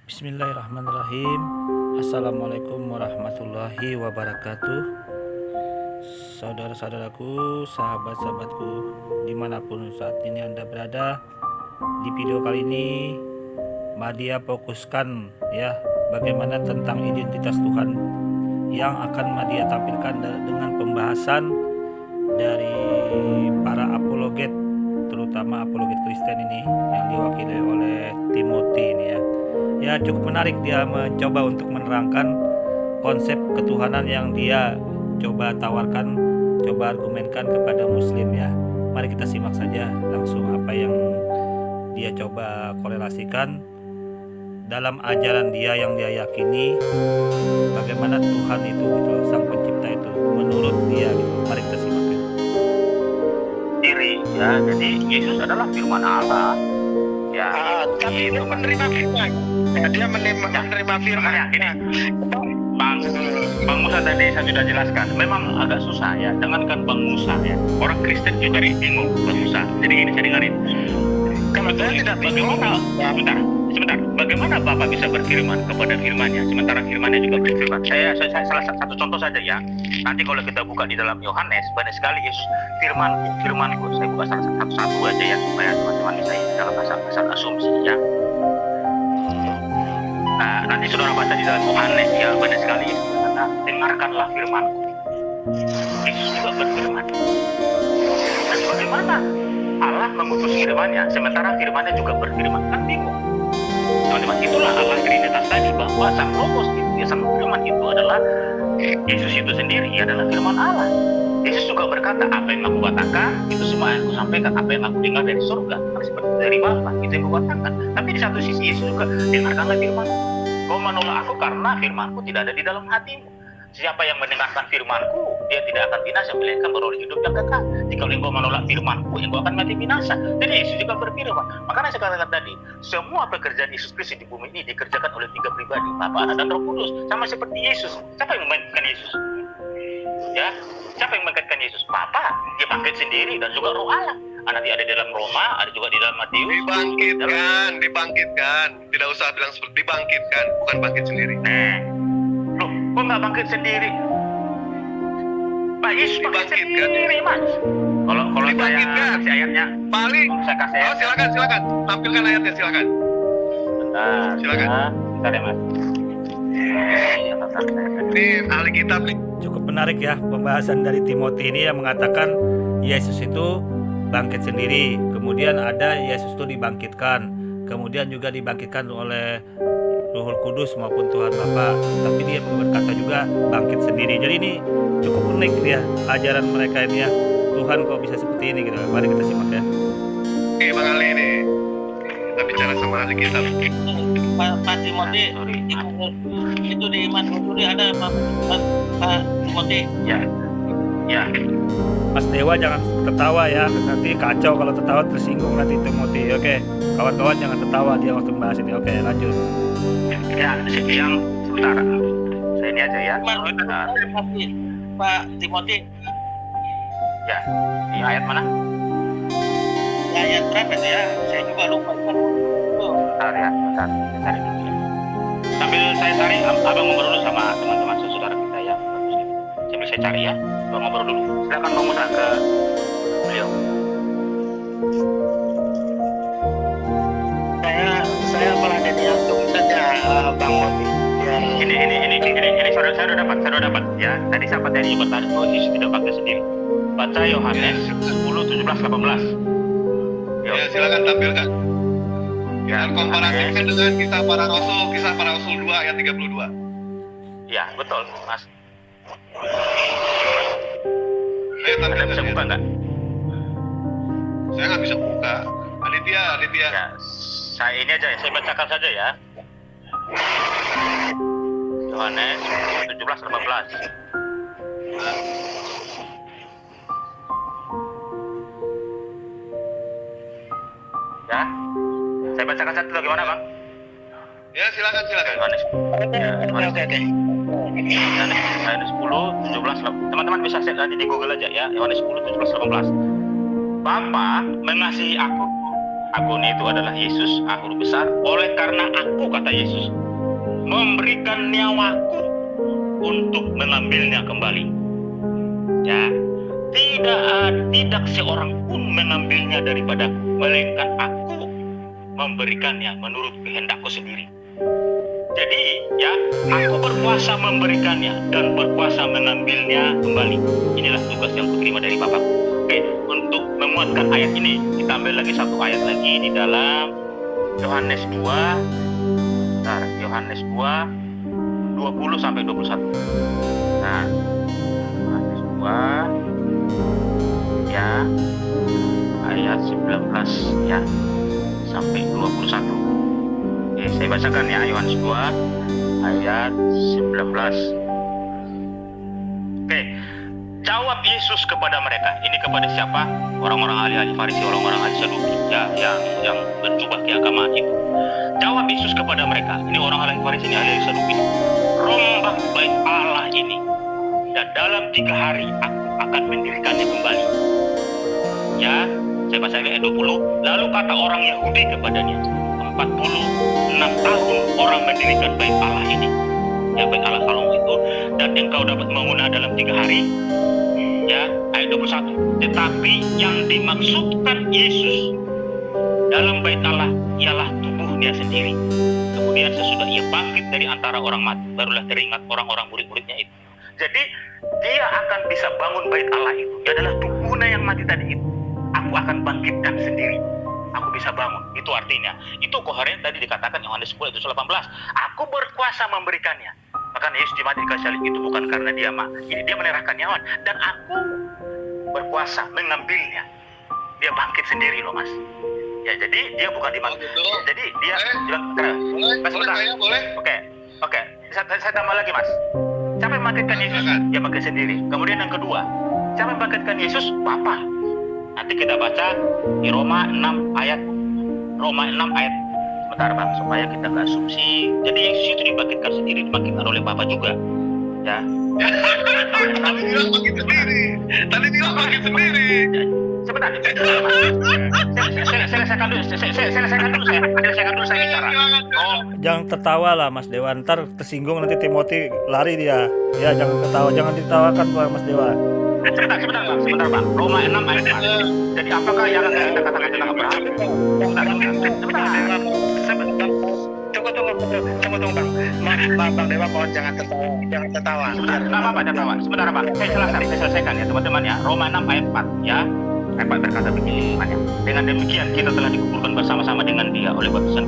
Bismillahirrahmanirrahim. Assalamualaikum warahmatullahi wabarakatuh. Saudara-saudaraku, sahabat-sahabatku, dimanapun saat ini Anda berada. Di video kali ini Madia fokuskan ya bagaimana tentang identitas Tuhan yang akan Madia tampilkan dengan pembahasan dari para apologet, terutama apologet Kristen ini yang diwakili oleh Timothy ini ya. Ya, cukup menarik, dia mencoba untuk menerangkan konsep ketuhanan yang dia coba tawarkan, coba argumenkan kepada muslim ya. Mari kita simak saja langsung apa yang dia coba korelasikan dalam ajaran dia yang dia yakini, bagaimana Tuhan itu gitu, sang pencipta itu menurut dia gitu. Mari kita simak ya. Diri ya, jadi Yesus adalah firman Allah. Ya, tapi dia menerima firman. Dia menerima firman. Ya, gini, Bang Musa tadi saya sudah jelaskan. Memang agak susah ya. Dengarkan Bang Musa ya. Orang Kristen juga bingung Bang Musa. Jadi ini saya dengarin. Kalau saya tidak bingung, sebentar. Bagaimana Bapak bisa berfirman kepada firman-Nya sementara firman-Nya juga berfirman? Saya salah satu contoh saja ya. Nanti kalau kita buka di dalam Yohanes, banyak sekali Yesus firmanku. Saya buka salah satu aja ya supaya teman-teman bisa dalam asal asumsi ya. Nah, nanti saudara baca di dalam Yohanes ya, banyak sekali Yesus berkata, dengarkanlah firmanku. Yesus juga berfirman. Dan bagaimana Allah mengutus firman-Nya sementara firman-Nya juga berfirman? Kan bingung. Teman-teman, itulah Allah Trinitas tadi, bahwa sang Logos itu, ya, sang firman itu adalah Yesus itu sendiri, adalah firman Allah. Yesus juga berkata, apa yang aku katakan itu semua yang aku sampaikan, apa yang aku dengar dari surga, seperti dari Bapa, itu yang aku katakan. Tapi di satu sisi Yesus juga, dengarkanlah firman-Ku. Kau menolak aku karena firman-Ku tidak ada di dalam hatimu. Siapa yang mendengarkan firman-Ku, dia tidak akan binasa, melainkan beroleh hidup yang kekal. Jika engkau menolak firman-Ku, engkau akan mati binasa. Jadi Yesus juga berfirman. Makanya saya katakan tadi, semua pekerjaan Yesus Kristus di bumi ini dikerjakan oleh tiga pribadi, Bapa, Anak, dan Roh Kudus. Sama seperti Yesus. Siapa yang membangkitkan Yesus? Ya, siapa yang membangkitkan Yesus? Bapa, dia bangkit sendiri, dan juga Roh Allah. Nanti ada di dalam Roma, ada juga di dalam Matius. Dibangkitkan. Tidak usah bilang seperti dibangkitkan, bukan bangkit sendiri. Loh, kok nggak bangkit sendiri? Pak Yesus bangkit sendiri, Mas. Kalau saya kasih ayatnya, Paling. saya kasih ayat. Silakan. Tampilkan ayatnya, silakan. Bentar, Silakan. Bentar ya, Mas. Ini ahli kitab nih. Cukup menarik ya pembahasan dari Timothy ini yang mengatakan Yesus itu bangkit sendiri, kemudian ada Yesus itu dibangkitkan, kemudian juga dibangkitkan oleh Roh Kudus maupun Tuhan Bapa, tapi dia berkata juga bangkit sendiri. Jadi ini cukup unik ya ajaran mereka ini ya. Tuhan kok bisa seperti ini gitu. Mari kita simak ya. Oke, Bang Ali nih. Kita bicara sama ahli kitab. Pak Timothy, itu di Iman Huduri ada Pak Timothy. Ya. Mas Dewa jangan tertawa ya, nanti kacau kalau tertawa, tersinggung nanti Timothy. Oke, kawan-kawan jangan tertawa dia waktu membahas ini. Oke, lanjut. Ya, yang sebentar. Saya ini aja ya. Pak Timothy. Ya, di ayat mana? Di ayat berapa itu ya? Saya juga lupa. Bentar. Saya cari dulu ya. Sambil saya cari, abang ngobrol dulu sama teman-teman saudara kita ya. Sambil saya cari ya, abang ngobrol dulu. Silakan Bang Musa ke beliau. Saya meladeni langsung saja Bang Moti. Ya. Ini saya udah dapat ya. Tadi sahabat dari bertanya bahwa Yesus tidak bangkit sendiri. Baca Yohanes 10, 17, 18. Ya, silakan tampilkan. Ya, Dan komparasikan dengan kisah para rasul 2 ayat 32. Ya, betul, Mas. Ayo Anda tampilkan. bisa buka nggak? Saya nggak bisa buka. Aditya. Ya, saya ini aja, saya bacakan saja ya. Yohanes 17, 18. Ya, saya bacakan satu bagaimana, Bang? Ya, silakan. Yohanes. Yohanes 10, 17, teman-teman bisa cek nanti di Google aja ya. Yohanes 10, 17, 18. Bapa mengasihi aku Aku ini itu adalah Yesus, huruf besar. Oleh karena aku, kata Yesus, memberikan nyawaku untuk mengambilnya kembali. Ya, tidak seorang pun mengambilnya daripadaku, melainkan aku memberikannya menurut kehendakku sendiri. Jadi, ya, aku berkuasa memberikannya dan berkuasa mengambilnya kembali. Inilah tugas yang kuterima dari Bapakku. Oke, untuk memuatkan ayat ini, kita ambil lagi satu ayat lagi di dalam Yohanes 2. Bentar, Yohanes 2, 20 sampai 21. Nah, Yohanes 2, ya, ayat 19, ya, sampai 21. Oke, saya bacakan ya, Yohanes 2 ayat 19. Oke, jawab Yesus kepada mereka. Ini kepada siapa? Orang-orang ahli-ahli Farisi, orang-orang ahli Saduki, ya, yang berjubah keagamaan itu. Jawab Yesus kepada mereka. Ini orang ahli Farisi, ini ahli Saduki. Rombak bait Allah ini, dan dalam 3 hari aku akan mendirikannya kembali. Ya, saya baca ayat 20. Lalu kata orang Yahudi kepadanya, 46 tahun orang mendirikan bait Allah ini, ya, bait Allah Salomo itu, dan engkau dapat membangunnya dalam 3 hari. Ya, ayat 21. Tetapi yang dimaksudkan Yesus dalam bait Allah ialah tubuh dia sendiri. Kemudian sesudah ia bangkit dari antara orang mati, barulah teringat orang-orang murid-muridnya itu. Jadi dia akan bisa bangun bait Allah itu. Dia adalah tubuhnya yang mati tadi itu. Aku akan bangkitkan sendiri. Aku bisa bangun. Itu artinya. Itu koheren tadi dikatakan Yohanes 10 ayat 18. Aku berkuasa memberikannya. Bahkan Yesus mati di kayu salib itu bukan karena dia ini dia menyerahkan nyawa, dan aku berkuasa mengambilnya. Dia bangkit sendiri loh, Mas. Ya, jadi dia bukan dimangkit. Jadi dia boleh. Oke. Saya tambah lagi, Mas. Siapa yang membangkitkan Yesus? Dia bangkit sendiri. Kemudian yang kedua, siapa yang membangkitkan Yesus? Bapa. Nanti kita baca di Roma 6 ayat. Sebentar, Bang, supaya kita nggak asumsi. Jadi Yesus itu dibangkitkan sendiri, dibangkitkan oleh Bapa juga. Ya. Tadi bilang bangkit sendiri. Sebentar. Selesaikan dulu saya bicara. Jangan tertawa lah Mas Dewa, ntar tersinggung nanti Timothy lari dia. Ya, jangan ketawa, jangan ditawakan Mas Dewa. Sebentar bang. Roma 6 ayat 4. Jadi apakah yang akan kita katakan tentang Abraham? Tunggu bang. Bang Dewa mohon jangan tertawa. Sebentar bang. Saya selesaikan ya teman-teman ya. Roma 6 ayat 4 ya. Ayat 4 berkata begini. Dengan demikian kita telah dikuburkan bersama-sama dengan dia oleh baptisan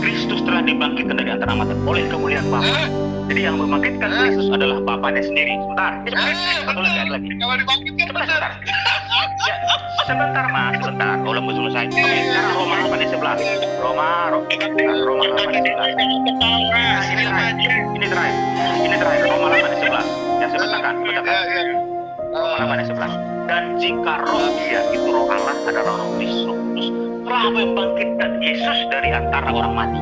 Kristus telah dibangkitkan dari antara mati oleh kemuliaan Bapa. Jadi yang membangkitkan Kristus adalah Bapanya sendiri. Sebentar. Satu lagi. Kalau dibangkitkan Sebentar. Ya, sebentar Mas, sebentar. Belum selesai. Oke, sekarang Roma 8:11. Roma 8:11. Ini terakhir. Roma 8:11. Ya, sebentar. Roma 8:11. Dan jika roh dia, itu roh Allah adalah roh Kristus, telah membangkitkan Yesus dari antara orang mati.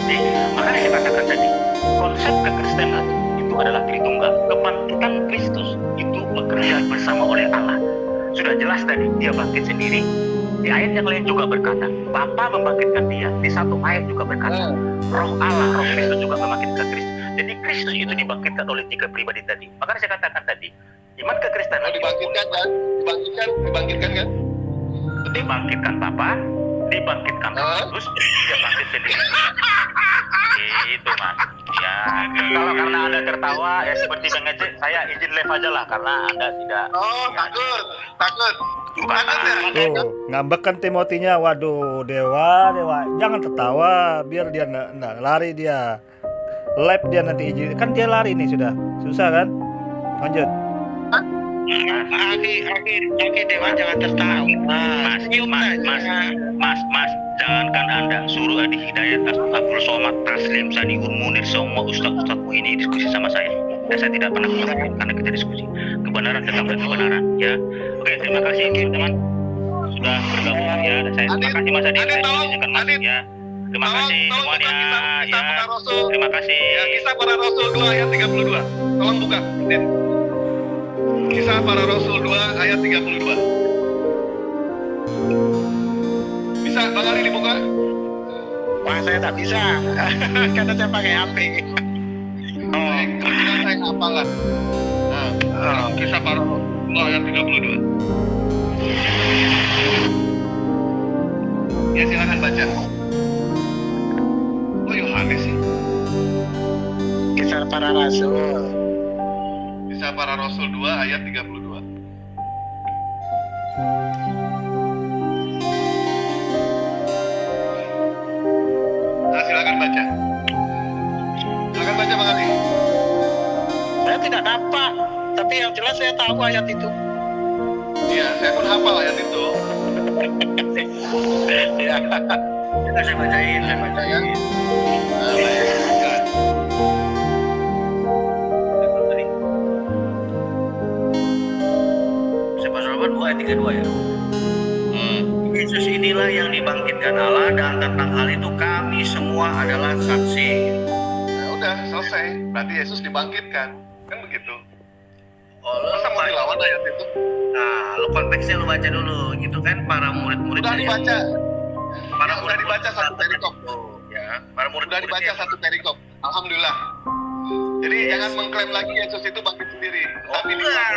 Jadi, makanya saya katakan tadi, konsep kekristenan itu adalah Tritunggal. Kebangkitan Kristus itu bekerja bersama oleh Allah. Sudah jelas tadi, dia bangkit sendiri. Di ayat yang lain juga berkata, Bapa membangkitkan dia. Di satu ayat juga berkata, roh Allah, roh Kristus juga membangkitkan Kristus. Jadi Kristus itu dibangkitkan oleh 3 pribadi tadi. Makanya saya katakan tadi, iman kekristenan dibangkitkan kan? Dibangkitkan Bapa, dibangkitkan Kristus, dia bangkit sendiri. Itu Mas. Ya, kalau karena Anda tertawa ya seperti mengejek, saya izin live aja lah karena Anda tidak. Takut. Tuh, ngambek kan Timothy-nya. Waduh, Dewa, jangan tertawa biar dia lari dia. Live dia nanti izin. Kan dia lari nih sudah. Susah kan? Lanjut. Oke, Dewa jangan tertawa. Mas, jangankan Anda suruh Adi Hidayat, Abdul Somad, Taslim, Sani Munir, semua ustaz-ustazku ini diskusi sama saya. Dan saya tidak pernah mengerti karena kita diskusi. Kebenaran tetap kebenaran, ya. Oke, terima kasih teman-teman sudah bergabung ya. Dan saya terima kasih Mas Adi, saya izinkan masuk ya. Terima kasih semuanya. Ya, terima kasih. Ya, Kisah Para Rasul 2 ayat 32. Tolong buka. Kisah Para Rasul 2 ayat 32. saya tak bisa karena saya pakai HP. Kemudian saya hafal lah. Nah, kisah para Rasul ayat 32. Ya silakan baca. Oh Yohanes sih. Kisah para Rasul. Kisah para Rasul 2 ayat 32. Nah, silakan baca. Silakan baca Bang Ali. Saya tidak dapat, tapi yang jelas saya tahu ayat itu. Iya, saya pun hafal ayat itu. Ya. Saya bacain ya. Nah, baik. Silakan. Kisah para Rasul 2 ayat 32 ya. Yesus inilah yang dibangkitkan Allah, dan tentang hal itu kami semua adalah saksi. Nah, udah selesai. Berarti Yesus dibangkitkan. Kan begitu. Oh, Masa mau dilawan ayat itu? Nah, lu konteksnya lu baca dulu, gitu kan? Para murid-murid Udah dibaca. para Ya, udah dibaca satu perikop. Ya, para murid Udah dibaca satu perikop. Alhamdulillah. Jadi jangan mengklaim lagi Yesus itu bangkit sendiri. Tapi enggak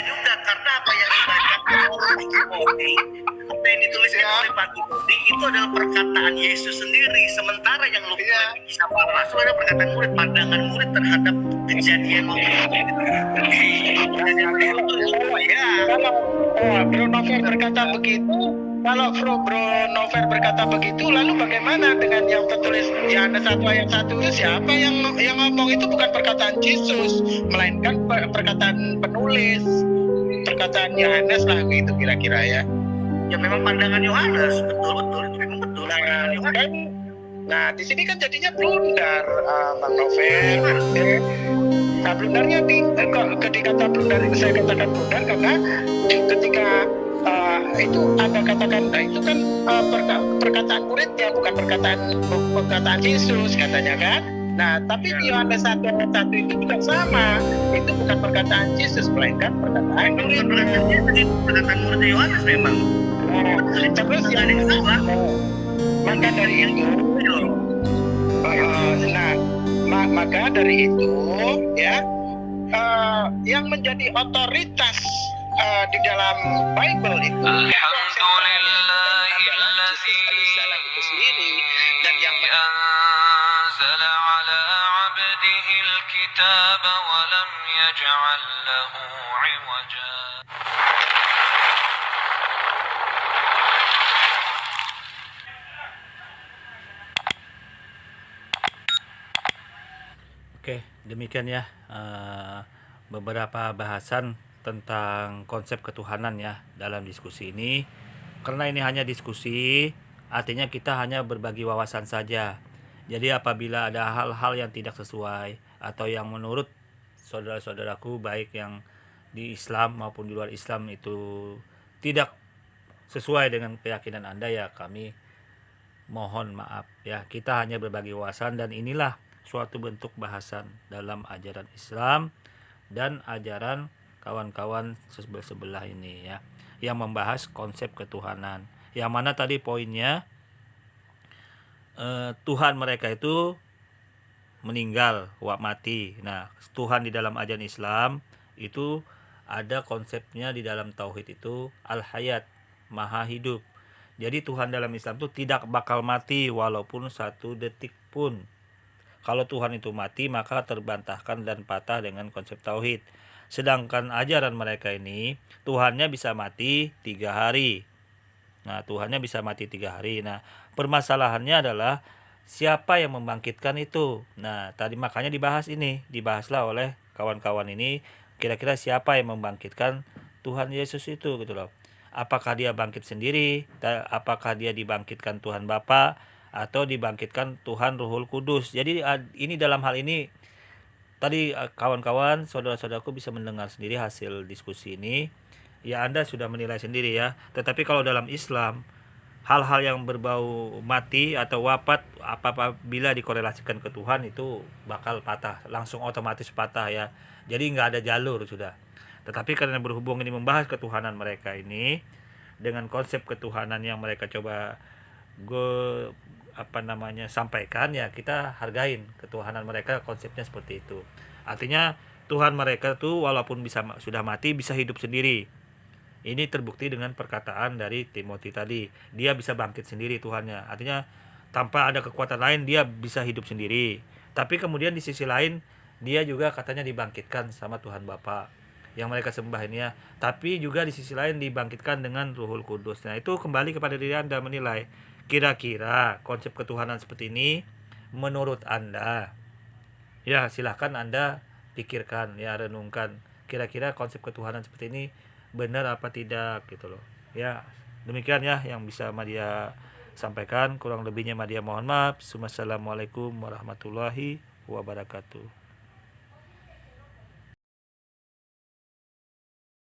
juga, karena apa yang dibacakan oleh Timothy, apa yang dituliskan oleh Pak Timothy itu adalah perkataan Yesus sendiri. Sementara yang lu kisah para rasul ada perkataan murid, pandangan murid terhadap kejadian Kalau Bro Novel berkata begitu, Bro Novel berkata begitu, lalu bagaimana dengan yang tertulis di Yohanes 1 ayat 1 itu siapa yang ngomong? Itu bukan perkataan Yesus, melainkan perkataan penulis, perkataan Yohanes lah gitu kira-kira ya. Ya memang pandangan Yohanes, betul itu memang betul. Nah di sini kan jadinya blunder, Bang Novel. Nah blundernya ketika kata blunder itu saya katakan blunder karena ketika itu Anda katakan, nah itu kan perkataan muridnya, bukan perkataan Yesus katanya kan. Nah tapi di Yohanes 1 ayat 1 itu juga sama, itu bukan perkataan Yesus melainkan perkataan muridnya. Perkataan muridnya Yohanes memang. Terus yang salah, maka dari itu, maka dari itu ya, yang menjadi otoritas di dalam Bible itu itu sendiri, dan yang أنزل على عبده الكتاب ولم يجعل له عوجا. Oke, demikian ya beberapa bahasan tentang konsep ketuhanan ya dalam diskusi ini. Karena ini hanya diskusi, artinya kita hanya berbagi wawasan saja. Jadi apabila ada hal-hal yang tidak sesuai atau yang menurut saudara-saudaraku baik yang di Islam maupun di luar Islam itu tidak sesuai dengan keyakinan Anda, ya kami mohon maaf ya. Kita hanya berbagi wawasan, dan inilah suatu bentuk bahasan dalam ajaran Islam dan ajaran kawan-kawan sebelah ini ya, yang membahas konsep ketuhanan, yang mana tadi poinnya Tuhan mereka itu meninggal, mati. Nah, Tuhan di dalam ajaran Islam itu ada konsepnya di dalam tauhid itu al-hayat, maha hidup. Jadi Tuhan dalam Islam itu tidak bakal mati walaupun 1 detik pun. Kalau Tuhan itu mati, maka terbantahkan dan patah dengan konsep tauhid. Sedangkan ajaran mereka ini, Tuhannya bisa mati 3 hari. Nah, Tuhannya bisa mati 3 hari. Nah, permasalahannya adalah siapa yang membangkitkan itu. Nah, tadi makanya dibahaslah oleh kawan-kawan ini, kira-kira siapa yang membangkitkan Tuhan Yesus itu gitu loh. Apakah dia bangkit sendiri? Apakah dia dibangkitkan Tuhan Bapa atau dibangkitkan Tuhan Ruhul Kudus? Jadi ini dalam hal ini tadi kawan-kawan, saudara-saudaraku bisa mendengar sendiri hasil diskusi ini. Ya, Anda sudah menilai sendiri ya. Tetapi kalau dalam Islam, hal-hal yang berbau mati atau wafat apabila dikorelasikan ke Tuhan itu bakal patah, langsung otomatis patah ya. Jadi nggak ada jalur sudah. Tetapi karena berhubung ini membahas ketuhanan mereka ini dengan konsep ketuhanan yang mereka coba sampaikan, ya kita hargain ketuhanan mereka, konsepnya seperti itu. Artinya Tuhan mereka tuh walaupun sudah mati bisa hidup sendiri. Ini terbukti dengan perkataan dari Timothy tadi, dia bisa bangkit sendiri Tuhannya. Artinya tanpa ada kekuatan lain dia bisa hidup sendiri. Tapi kemudian di sisi lain dia juga katanya dibangkitkan sama Tuhan Bapa yang mereka sembah ini ya. Tapi juga di sisi lain dibangkitkan dengan Ruhul Kudus. Nah, itu kembali kepada diri Anda menilai. Kira-kira konsep ketuhanan seperti ini menurut Anda, ya silahkan Anda pikirkan, ya renungkan. Kira-kira konsep ketuhanan seperti ini benar apa tidak gitu loh. Ya, demikian ya yang bisa Madia sampaikan. Kurang lebihnya Madia mohon maaf. Wassalamualaikum warahmatullahi wabarakatuh.